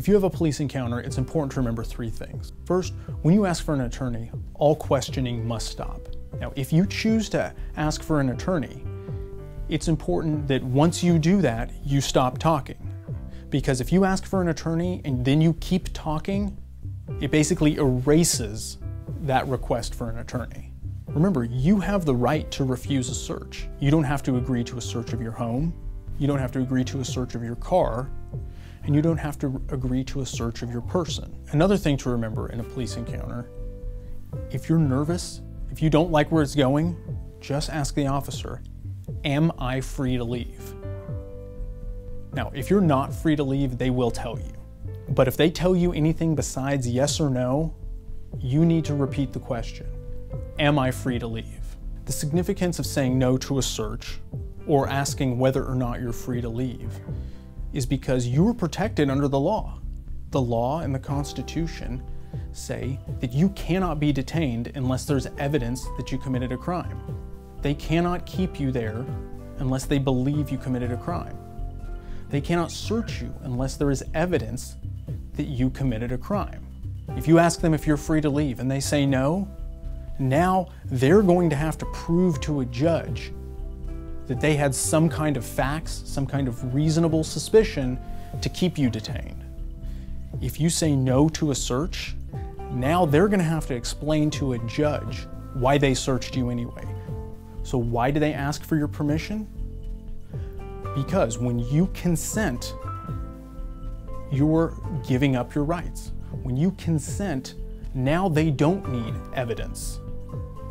If you have a police encounter, it's important to remember three things. First, when you ask for an attorney, all questioning must stop. Now, if you choose to ask for an attorney, it's important that once you do that, you stop talking. Because if you ask for an attorney and then you keep talking, it basically erases that request for an attorney. Remember, you have the right to refuse a search. You don't have to agree to a search of your home. You don't have to agree to a search of your car. And you don't have to agree to a search of your person. Another thing to remember in a police encounter, if you're nervous, if you don't like where it's going, just ask the officer, am I free to leave? Now, if you're not free to leave, they will tell you. But if they tell you anything besides yes or no, you need to repeat the question, am I free to leave? The significance of saying no to a search or asking whether or not you're free to leave is because you are protected under the law. The law and the Constitution say that you cannot be detained unless there's evidence that you committed a crime. They cannot keep you there unless they believe you committed a crime. They cannot search you unless there is evidence that you committed a crime. If you ask them if you're free to leave and they say no, now they're going to have to prove to a judge that they had some kind of facts, some kind of reasonable suspicion to keep you detained. If you say no to a search, now they're going to have to explain to a judge why they searched you anyway. So why do they ask for your permission? Because when you consent, you're giving up your rights. When you consent, now they don't need evidence.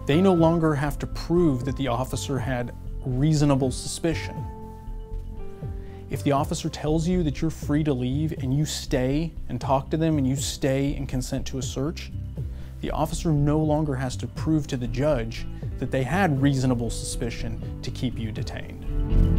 They no longer have to prove that the officer had reasonable suspicion. If the officer tells you that you're free to leave and you stay and talk to them and you stay and consent to a search, the officer no longer has to prove to the judge that they had reasonable suspicion to keep you detained.